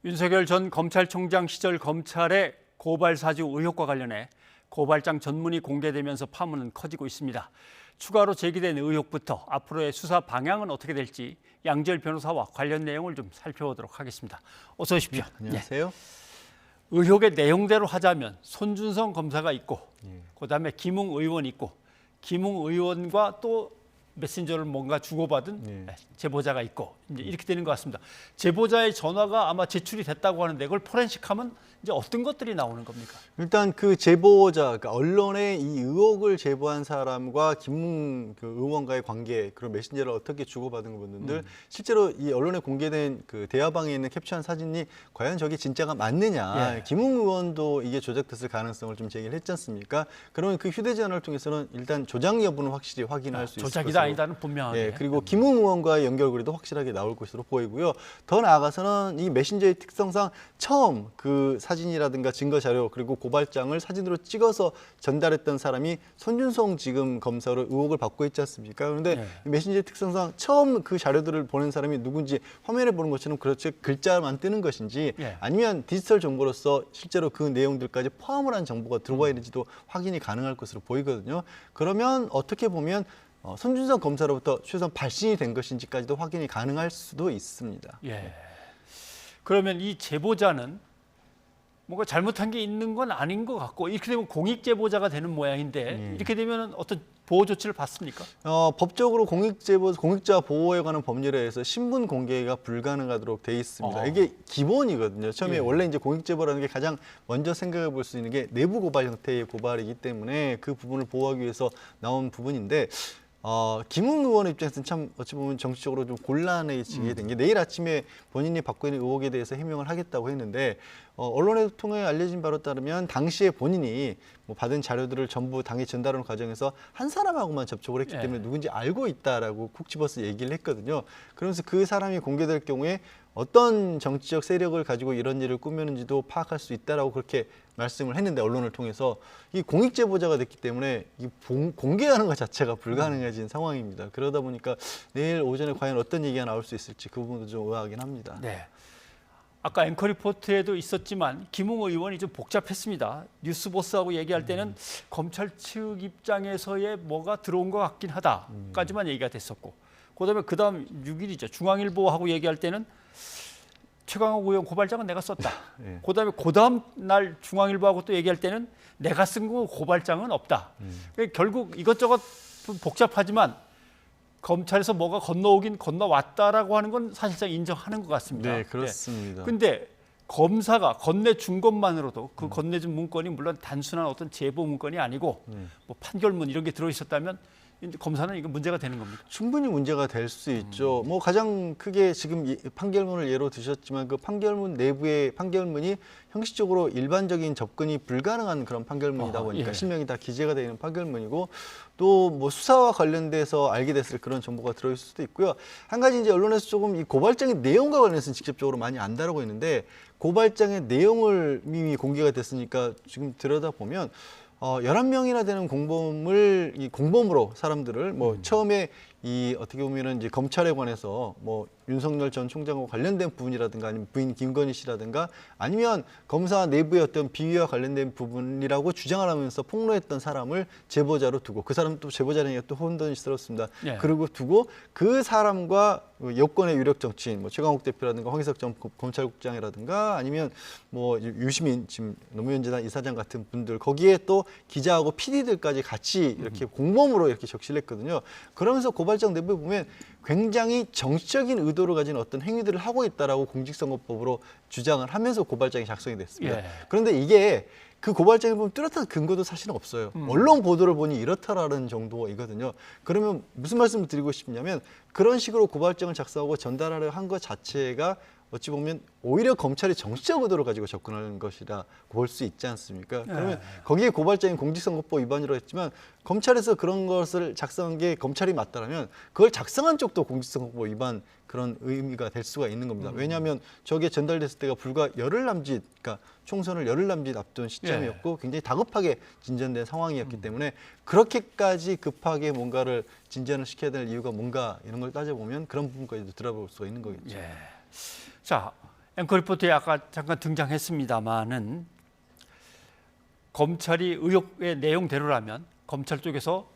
윤석열 전 검찰총장 시절 검찰의 고발 사주 의혹과 관련해 고발장 전문이 공개되면서 파문은 커지고 있습니다. 추가로 제기된 의혹부터 앞으로의 수사 방향은 어떻게 될지 양지열 변호사와 관련 내용을 좀 살펴보도록 하겠습니다. 어서 오십시오. 안녕하세요. 네. 의혹의 내용대로 하자면 손준성 검사가 있고 그다음에 김웅 의원이 있고 김웅 의원과 또 메신저를 뭔가 주고받은 제보자가 있고 이제 이렇게 되는 것 같습니다. 제보자의 전화가 아마 제출이 됐다고 하는데 그걸 포렌식하면 이제 어떤 것들이 나오는 겁니까? 일단 그 제보자, 그러니까 언론에 이 의혹을 제보한 사람과 김웅 그 의원과의 관계, 그런 메신저를 어떻게 주고받은 부분들, 실제로 이 언론에 공개된 그 대화방에 있는 캡처한 사진이 과연 저게 진짜가 맞느냐? 김웅 의원도 이게 조작됐을 가능성을 좀 제기를 했지 않습니까? 그러면 그 휴대전화를 통해서는 일단 조작 여부는 확실히 확인할 수 있을 것으로. 조작이다 아니다는 분명하게. 그리고 김웅 의원과의 연결고리도 확실하게 나올 것으로 보이고요. 더 나아가서는 이 메신저의 특성상 처음 그 사진이라든가 증거 자료 그리고 고발장을 사진으로 찍어서 전달했던 사람이 손준성 지금 검사로 의혹을 받고 있지 않습니까? 그런데 이 메신저의 특성상 처음 그 자료들을 보낸 사람이 누군지 화면에 보는 것처럼 그렇지 글자만 뜨는 것인지 아니면 디지털 정보로서 실제로 그 내용들까지 포함을 한 정보가 들어와 있는지도 확인이 가능할 것으로 보이거든요. 그러면 어떻게 보면 손준성 검사로부터 최소한 발신이 된 것인지까지도 확인이 가능할 수도 있습니다. 그러면 이 제보자는 뭔가 잘못한 게 있는 건 아닌 것 같고 이렇게 되면 공익 제보자가 되는 모양인데 이렇게 되면 어떤 보호 조치를 받습니까? 법적으로 공익자 보호에 관한 법률에 의해서 신분 공개가 불가능하도록 돼 있습니다. 이게 기본이거든요. 처음에 원래 이제 공익 제보라는 게 가장 먼저 생각해 볼 수 있는 게 내부 고발 형태의 고발이기 때문에 그 부분을 보호하기 위해서 나온 부분인데 김웅 의원 입장에서는 참 어찌 보면 정치적으로 좀 곤란해지게 된 게 내일 아침에 본인이 받고 있는 의혹에 대해서 해명을 하겠다고 했는데 언론에 통해 알려진 바로 따르면 당시에 본인이 뭐 받은 자료들을 전부 당에 전달하는 과정에서 한 사람하고만 접촉을 했기 때문에 누군지 알고 있다라고 콕 집어서 얘기를 했거든요. 그러면서 그 사람이 공개될 경우에 어떤 정치적 세력을 가지고 이런 일을 꾸몄는지도 파악할 수 있다라고 그렇게 말씀을 했는데 언론을 통해서 이 공익 제보자가 됐기 때문에 이 공개하는 것 자체가 불가능해진 상황입니다. 그러다 보니까 내일 오전에 과연 어떤 얘기가 나올 수 있을지 그 부분도 좀 의아하긴 합니다. 아까 앵커 리포트에도 있었지만 김웅 의원이 좀 복잡했습니다. 뉴스보스하고 얘기할 때는 검찰 측 입장에서의 뭐가 들어온 것 같긴 하다까지만 얘기가 됐었고 그다음 6일이죠. 중앙일보하고 얘기할 때는 최강욱 의원 고발장은 내가 썼다. 그다음 날 중앙일보하고 또 얘기할 때는 내가 쓴 거 고발장은 없다. 결국 이것저것 복잡하지만 검찰에서 뭐가 건너오긴 건너왔다라고 하는 건 사실상 인정하는 것 같습니다. 네, 그렇습니다. 근데 검사가 건네준 것만으로도 그 건네준 문건이 물론 단순한 어떤 제보 문건이 아니고 뭐 판결문 이런 게 들어있었다면 검사는 이거 문제가 되는 겁니까? 충분히 문제가 될 수 있죠. 뭐 가장 크게 지금 판결문을 예로 드셨지만 그 판결문 내부의 판결문이 형식적으로 일반적인 접근이 불가능한 그런 판결문이다 보니까 실명이 다 기재가 되어 있는 판결문이고 또 뭐 수사와 관련돼서 알게 됐을 그런 정보가 들어있을 수도 있고요. 한 가지 이제 언론에서 조금 이 고발장의 내용과 관련해서는 직접적으로 많이 안 다루고 있는데 고발장의 내용을 이미 공개가 됐으니까 지금 들여다보면 11명이나 되는 공범으로 사람들을 처음에 이 어떻게 보면은 이제 검찰에 관해서 뭐 윤석열 전 총장과 관련된 부분이라든가 아니면 부인 김건희 씨라든가 아니면 검사 내부의 어떤 비위와 관련된 부분이라고 주장을 하면서 폭로했던 사람을 제보자로 두고 그 사람 또 제보자라는 게 또 혼돈스럽습니다. 그리고 두고 그 사람과 여권의 유력 정치인 뭐 최강욱 대표라든가 황희석 전 검찰국장이라든가 아니면 뭐 유시민 지금 노무현 재단 이사장 같은 분들 거기에 또 기자하고 PD들까지 같이 이렇게 공범으로 이렇게 적시를 했거든요. 그러면서 고발장 내부에 보면 굉장히 정치적인 의도를 가진 어떤 행위들을 하고 있다라고 공직선거법으로 주장을 하면서 고발장이 작성이 됐습니다. 그런데 이게 그 고발장에 보면 뚜렷한 근거도 사실은 없어요. 언론 보도를 보니 이렇다라는 정도이거든요. 그러면 무슨 말씀을 드리고 싶냐면 그런 식으로 고발장을 작성하고 전달하려 한 것 자체가 어찌 보면 오히려 검찰이 정치적 의도를 가지고 접근하는 것이라 볼 수 있지 않습니까? 그러면 거기에 고발장인 공직선거법 위반이라고 했지만 검찰에서 그런 것을 작성한 게 검찰이 맞다라면 그걸 작성한 쪽도 공직선거법 위반 그런 의미가 될 수가 있는 겁니다. 왜냐하면 저게 전달됐을 때가 불과 열흘 남짓, 그러니까 총선을 열흘 남짓 앞둔 시점이었고 굉장히 다급하게 진전된 상황이었기 때문에 그렇게까지 급하게 뭔가를 진전을 시켜야 될 이유가 뭔가 이런 걸 따져보면 그런 부분까지도 들어볼 수가 있는 거겠죠. 자, 앵커 리포트에 아까 잠깐 등장했습니다마는 검찰이 의혹의 내용대로라면 검찰 쪽에서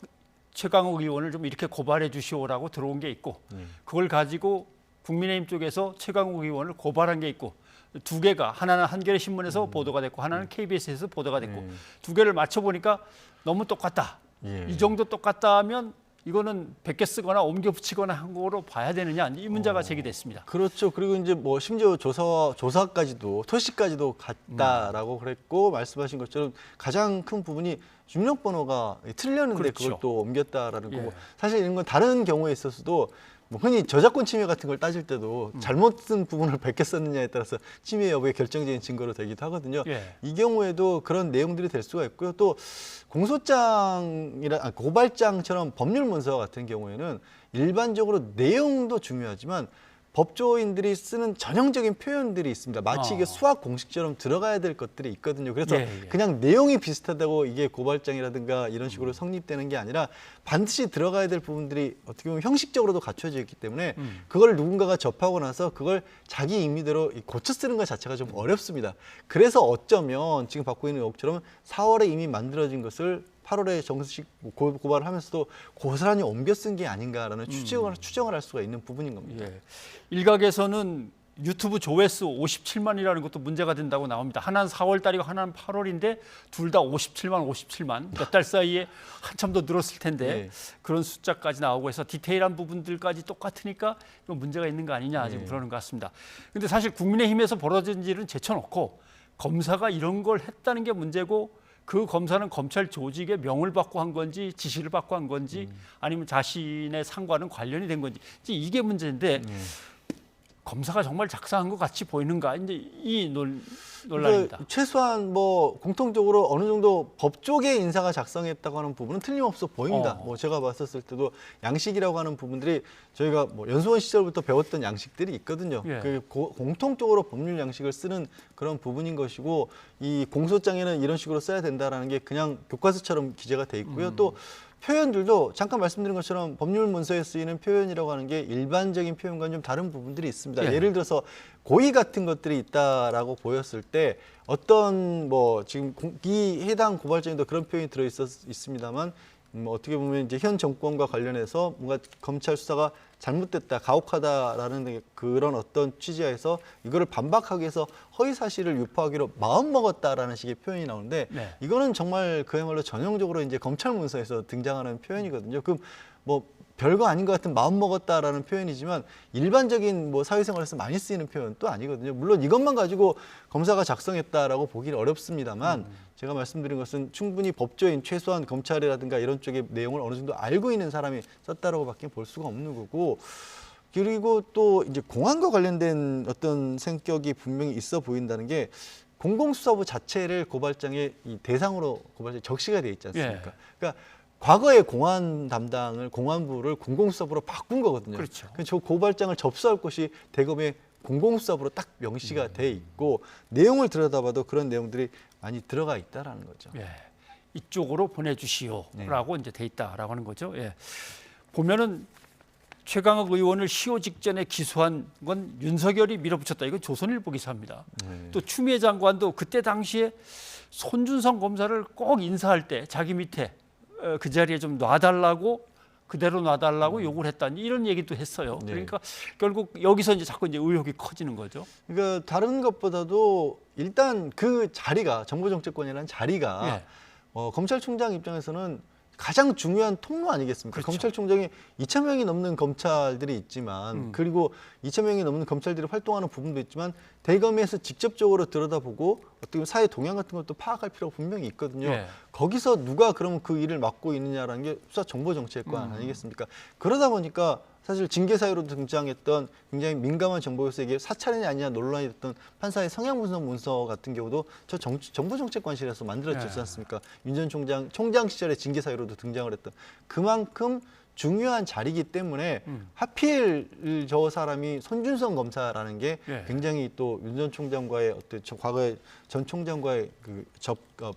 최강욱 의원을 좀 이렇게 고발해 주시오라고 들어온 게 있고 그걸 가지고 국민의힘 쪽에서 최강욱 의원을 고발한 게 있고 두 개가 하나는 한겨레 신문에서 보도가 됐고 하나는 KBS에서 보도가 됐고 두 개를 맞춰보니까 너무 똑같다. 이 정도 똑같다면 이거는 베껴 쓰거나 옮겨 붙이거나 한 거로 봐야 되느냐 이 문제가 제기됐습니다. 그렇죠. 그리고 이제 뭐 심지어 조사까지도 토시까지도 갔다라고 그랬고 말씀하신 것처럼 가장 큰 부분이 중력번호가 틀렸는데 그렇죠. 그걸 또 옮겼다라는 예. 거고 사실 이런 건 다른 경우에 있어서도 뭐 흔히 저작권 침해 같은 걸 따질 때도 잘못 쓴 부분을 베껴 썼느냐에 따라서 침해 여부의 결정적인 증거로 되기도 하거든요. 예. 이 경우에도 그런 내용들이 될 수가 있고요. 또 고발장처럼 법률 문서 같은 경우에는 일반적으로 내용도 중요하지만 법조인들이 쓰는 전형적인 표현들이 있습니다. 마치 이게 수학 공식처럼 들어가야 될 것들이 있거든요. 그래서 그냥 내용이 비슷하다고 이게 고발장이라든가 이런 식으로 성립되는 게 아니라 반드시 들어가야 될 부분들이 어떻게 보면 형식적으로도 갖춰져 있기 때문에 그걸 누군가가 접하고 나서 그걸 자기 임의대로 고쳐 쓰는 것 자체가 좀 어렵습니다. 그래서 어쩌면 지금 받고 있는 의혹처럼 4월에 이미 만들어진 것을 8월에 정식 고발을 하면서도 고스란히 옮겨 쓴 게 아닌가라는 추정을 할 수가 있는 부분인 겁니다. 예. 일각에서는 유튜브 조회수 57만이라는 것도 문제가 된다고 나옵니다. 하나는 4월 달이고 하나는 8월인데 둘 다 57만 몇 달 사이에 한참 더 늘었을 텐데 그런 숫자까지 나오고 해서 디테일한 부분들까지 똑같으니까 이거 문제가 있는 거 아니냐 지금 그러는 것 같습니다. 근데 사실 국민의힘에서 벌어진 일은 제쳐놓고 검사가 이런 걸 했다는 게 문제고 그 검사는 검찰 조직의 명을 받고 한 건지 지시를 받고 한 건지 아니면 자신의 상과는 관련이 된 건지 이게 문제인데 검사가 정말 작성한 것 같이 보이는가 이제 이 논란입니다. 최소한 뭐 공통적으로 어느 정도 법조계 인사가 작성했다고 하는 부분은 틀림없어 보입니다. 뭐 제가 봤었을 때도 양식이라고 하는 부분들이 저희가 뭐 연수원 시절부터 배웠던 양식들이 있거든요. 공통적으로 법률 양식을 쓰는 그런 부분인 것이고 이 공소장에는 이런 식으로 써야 된다라는 게 그냥 교과서처럼 기재가 돼 있고요. 또 표현들도 잠깐 말씀드린 것처럼 법률 문서에 쓰이는 표현이라고 하는 게 일반적인 표현과는 좀 다른 부분들이 있습니다. 예를 들어서 고의 같은 것들이 있다라고 보였을 때 어떤 뭐 지금 이 해당 고발장에도 그런 표현이 들어 있습니다만 어떻게 보면 이제 현 정권과 관련해서 뭔가 검찰 수사가 잘못됐다, 가혹하다라는 그런 어떤 취지하에서 이거를 반박하기 위해서 허위 사실을 유포하기로 마음먹었다라는 식의 표현이 나오는데 이거는 정말 그야말로 전형적으로 이제 검찰 문서에서 등장하는 표현이거든요. 그럼 뭐 별거 아닌 것 같은 마음먹었다라는 표현이지만 일반적인 뭐 사회생활에서 많이 쓰이는 표현 또 아니거든요. 물론 이것만 가지고 검사가 작성했다라고 보기는 어렵습니다만 제가 말씀드린 것은 충분히 법조인 최소한 검찰이라든가 이런 쪽의 내용을 어느 정도 알고 있는 사람이 썼다라고밖에 볼 수가 없는 거고 그리고 또 이제 공안과 관련된 어떤 성격이 분명히 있어 보인다는 게 공공수사부 자체를 고발장의 이 대상으로 고발장이 적시가 돼 있지 않습니까? 그러니까 과거의 공안 담당을 공안부를 공공수사부로 바꾼 거거든요. 그렇죠. 저 고발장을 접수할 곳이 대검의 공공수사부로 딱 명시가 돼 있고 내용을 들여다봐도 그런 내용들이 많이 들어가 있다라는 거죠. 이쪽으로 보내주시오라고 이제 돼 있다라고 하는 거죠. 보면은 최강욱 의원을 시효 직전에 기소한 건 윤석열이 밀어붙였다. 이건 조선일보 기사입니다. 또 추미애 장관도 그때 당시에 손준성 검사를 꼭 인사할 때 자기 밑에 그 자리에 좀 놔달라고 그대로 놔달라고 요구를 했다니 이런 얘기도 했어요. 그러니까 결국 여기서 이제 자꾸 이제 의혹이 커지는 거죠. 그러니까 다른 것보다도 일단 그 자리가 정보정책관이라는 자리가 검찰총장 입장에서는 가장 중요한 통로 아니겠습니까? 그렇죠. 검찰총장이 2,000명이 넘는 검찰들이 있지만 그리고 2,000명이 넘는 검찰들이 활동하는 부분도 있지만 대검에서 직접적으로 들여다보고 어떻게 보면 사회 동향 같은 것도 파악할 필요가 분명히 있거든요. 거기서 누가 그러면 그 일을 맡고 있느냐라는 게 수사정보정책관 아니겠습니까? 그러다 보니까 사실 징계 사유로 등장했던 굉장히 민감한 정보에서 이게 사찰이냐 아니냐 논란이 됐던 판사의 성향분석 같은 경우도 저 정보정책관실에서 만들어졌지 않습니까? 윤 전 총장 시절에 징계 사유로도 등장을 했던 그만큼 중요한 자리이기 때문에 하필 저 사람이 손준성 검사라는 게 굉장히 또 윤 전 총장과의 어떤 과거의 전 총장과의 그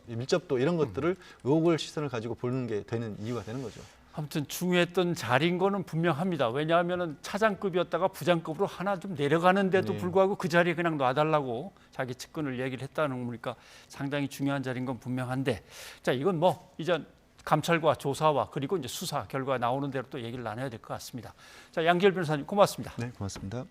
밀접도 이런 것들을 의혹을 시선을 가지고 보는 게 되는 이유가 되는 거죠. 아무튼 중요했던 자리인 거는 분명합니다. 왜냐하면 차장급이었다가 부장급으로 하나 좀 내려가는데도 네. 불구하고 그 자리에 그냥 놔달라고 자기 측근을 얘기를 했다는 거 보니까 상당히 중요한 자리인 건 분명한데, 자 이건 뭐 이제 감찰과 조사와 그리고 이제 수사 결과 나오는 대로 또 얘기를 나눠야 될 것 같습니다. 자 양지열 변호사님 고맙습니다. 네, 고맙습니다.